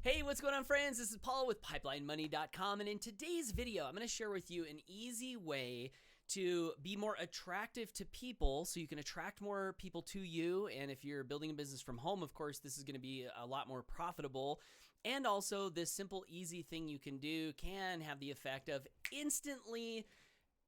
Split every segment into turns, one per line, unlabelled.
Hey, what's going on, friends? This is Paul with PipelineMoney.com, and in today's video, I'm going to share with you an easy way to be more attractive to people so you can attract more people to you. And if you're building a business from home, of course, this is going to be a lot more profitable. And also, this simple, easy thing you can do can have the effect of instantly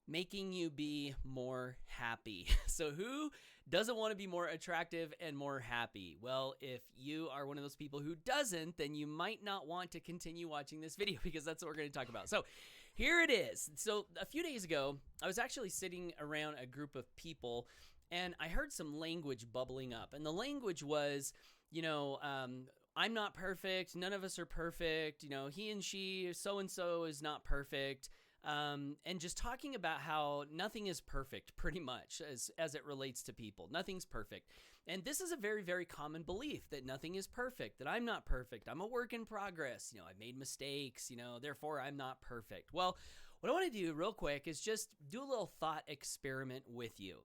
making you be more happy. So who doesn't want to be more attractive and more happy? Well, if you are one of those people who doesn't, then you might not want to continue watching this video because that's what we're going to talk about. So here it is. So a few days ago, I was actually sitting around a group of people and I heard some language bubbling up. And the language was, I'm not perfect. None of us are perfect. He and she, so-and-so is not perfect. And just talking about how nothing is perfect pretty much as it relates to people. Nothing's perfect. And this is a very, very common belief that nothing is perfect, that I'm not perfect. I'm a work in progress. I've made mistakes, therefore I'm not perfect. Well, what I want to do real quick is just do a little thought experiment with you.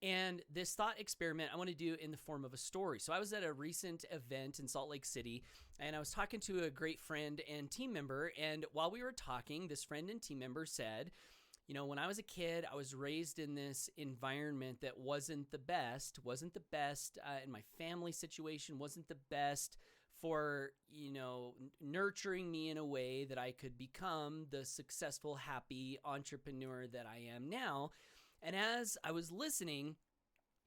And this thought experiment I want to do in the form of a story. So I was at a recent event in Salt Lake City, and I was talking to a great friend and team member. And while we were talking, this friend and team member said, when I was a kid, I was raised in this environment that wasn't the best, and my family situation wasn't the best for, nurturing me in a way that I could become the successful, happy entrepreneur that I am now. And as I was listening,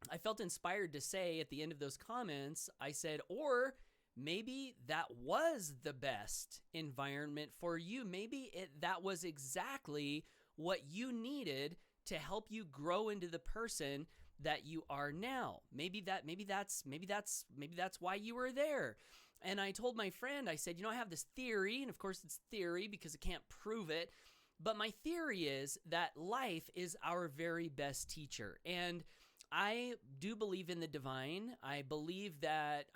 I felt inspired to say at the end of those comments, I said, or maybe that was the best environment for you. Maybe that was exactly what you needed to help you grow into the person that you are now. Maybe that's why you were there. And I told my friend, I said, I have this theory, and of course it's theory because I can't prove it. But my theory is that life is our very best teacher. And I do believe in the divine. I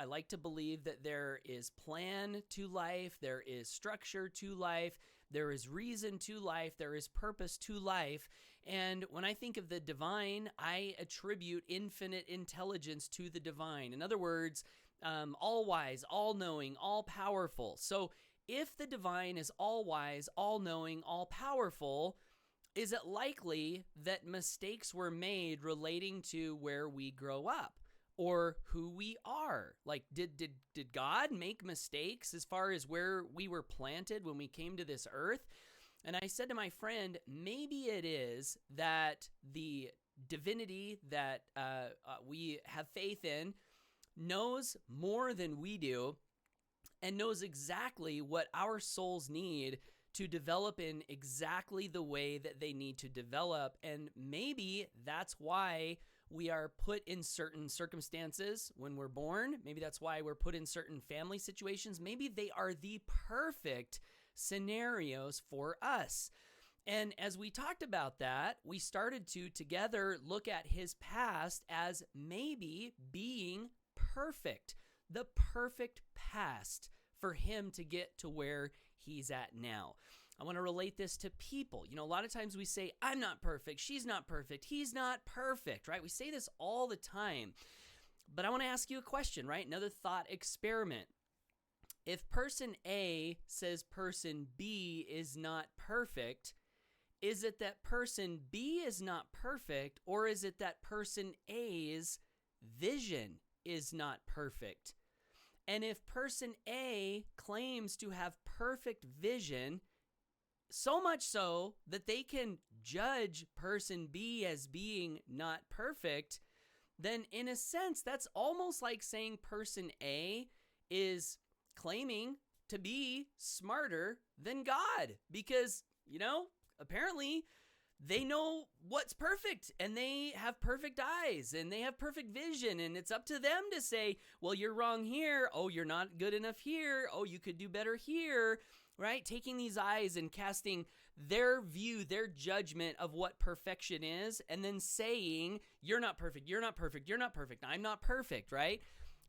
like to believe that there is plan to life. There is structure to life. There is reason to life. There is purpose to life. And when I think of the divine, I attribute infinite intelligence to the divine. In other words, all wise, all knowing, all powerful. So if the divine is all-wise, all-knowing, all-powerful, is it likely that mistakes were made relating to where we grow up or who we are? Like, did God make mistakes as far as where we were planted when we came to this earth? And I said to my friend, maybe it is that the divinity that we have faith in knows more than we do, and knows exactly what our souls need to develop in exactly the way that they need to develop. And maybe that's why we are put in certain circumstances when we're born. Maybe that's why we're put in certain family situations. Maybe they are the perfect scenarios for us. And as we talked about that, we started to together look at his past as maybe being perfect. The perfect past for him to get to where he's at now. I want to relate this to people. A lot of times we say, I'm not perfect, she's not perfect, he's not perfect, right? We say this all the time. But I want to ask you a question, right? Another thought experiment. If person A says person B is not perfect, is it that person B is not perfect, or is it that person A's vision is not perfect? And if person A claims to have perfect vision, so much so that they can judge person B as being not perfect, then in a sense, that's almost like saying person A is claiming to be smarter than God because, apparently they know what's perfect and they have perfect eyes and they have perfect vision, and it's up to them to say, well, you're wrong here. Oh, you're not good enough here. Oh, you could do better here, right? Taking these eyes and casting their view, their judgment of what perfection is, and then saying, you're not perfect. You're not perfect. You're not perfect. I'm not perfect, right?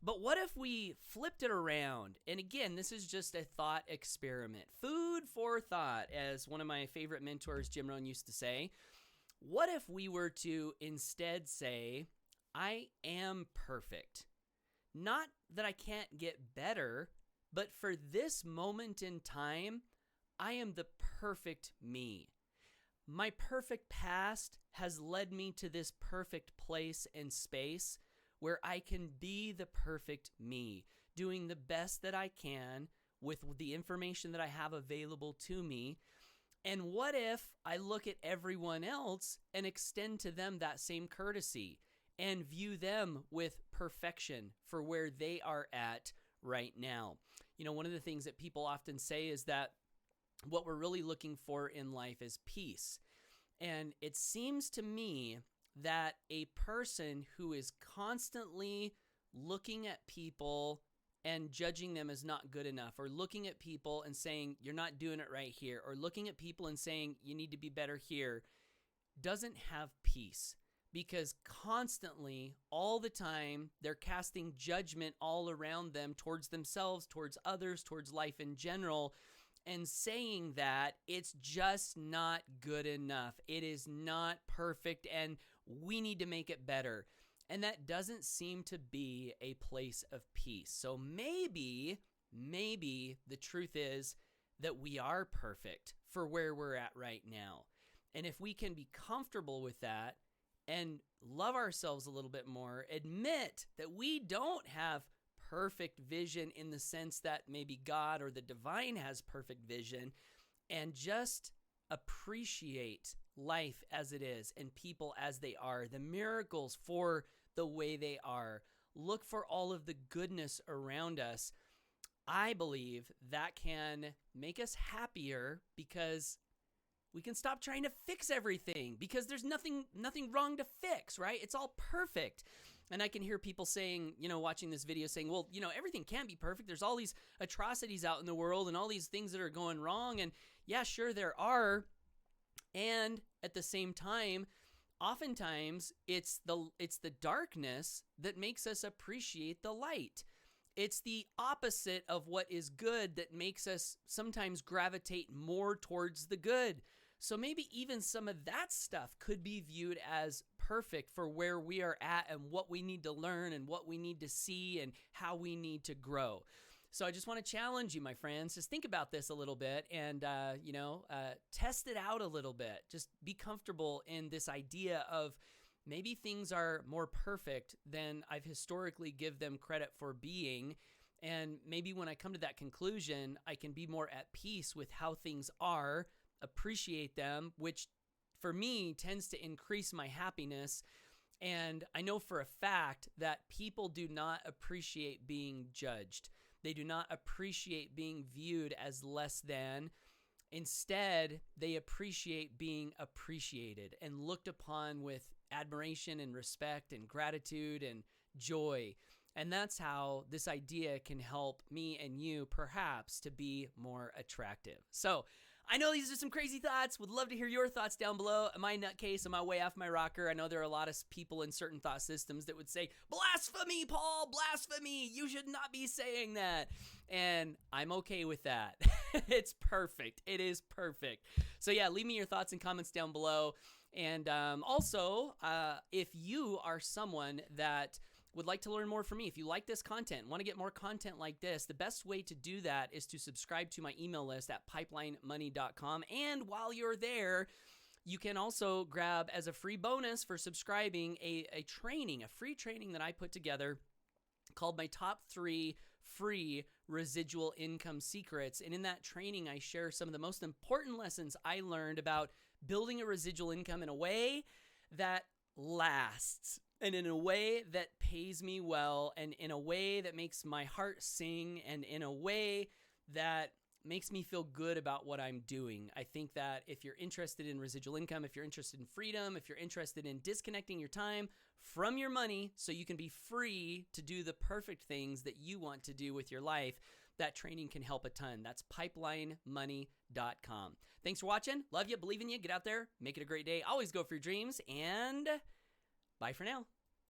But what if we flipped it around? And again, this is just a thought experiment. Food for thought, as one of my favorite mentors, Jim Rohn, used to say. What if we were to instead say, I am perfect? Not that I can't get better, But for this moment in time, I am the perfect me. My perfect past has led me to this perfect place and space where I can be the perfect me, doing the best that I can with the information that I have available to me. And what if I look at everyone else and extend to them that same courtesy and view them with perfection for where they are at right now? You know, one of the things that people often say is that what we're really looking for in life is peace. And it seems to me that a person who is constantly looking at people and judging them as not good enough, or looking at people and saying, you're not doing it right here, or looking at people and saying, you need to be better here, doesn't have peace. Because constantly, all the time, they're casting judgment all around them, towards themselves, towards others, towards life in general, and saying that it's just not good enough. It is not perfect, and we need to make it better. And that doesn't seem to be a place of peace. So maybe the truth is that we are perfect for where we're at right now. And if we can be comfortable with that and love ourselves a little bit more, admit that we don't have perfect vision in the sense that maybe God or the divine has perfect vision, and just appreciate life as it is and people as they are, the miracles for the way they are. Look for all of the goodness around us. I believe that can make us happier because we can stop trying to fix everything, because there's nothing wrong to fix, right? It's all perfect. And I can hear people saying, watching this video saying, well, everything can't be perfect. There's all these atrocities out in the world and all these things that are going wrong. And yeah, sure there are. And at the same time, oftentimes it's the darkness that makes us appreciate the light. It's the opposite of what is good that makes us sometimes gravitate more towards the good. So maybe even some of that stuff could be viewed as perfect for where we are at and what we need to learn and what we need to see and how we need to grow. So I just want to challenge you, my friends, just think about this a little bit and, test it out a little bit. Just be comfortable in this idea of maybe things are more perfect than I've historically give them credit for being. And maybe when I come to that conclusion, I can be more at peace with how things are, appreciate them, which for me tends to increase my happiness. And I know for a fact that people do not appreciate being judged. They do not appreciate being viewed as less than. Instead, they appreciate being appreciated and looked upon with admiration and respect and gratitude and joy. And that's how this idea can help me and you perhaps to be more attractive. So I know these are some crazy thoughts. Would love to hear your thoughts down below. Am I nutcase? Am I way off my rocker? I know there are a lot of people in certain thought systems that would say, blasphemy, Paul, blasphemy. You should not be saying that. And I'm okay with that. It's perfect. It is perfect. So yeah, leave me your thoughts and comments down below. And also, if you are someone that would like to learn more from me, if you like this content, want to get more content like this, the best way to do that is to subscribe to my email list at pipelinemoney.com. And while you're there, you can also grab as a free bonus for subscribing a free training that I put together called my top 3 free residual income secrets. And in that training, I share some of the most important lessons I learned about building a residual income in a way that lasts, and in a way that pays me well, and in a way that makes my heart sing, and in a way that makes me feel good about what I'm doing. I think that if you're interested in residual income, if you're interested in freedom, if you're interested in disconnecting your time from your money so you can be free to do the perfect things that you want to do with your life, that training can help a ton. That's pipelinemoney.com. Thanks for watching. Love you. Believe in you. Get out there. Make it a great day. Always go for your dreams. And bye for now.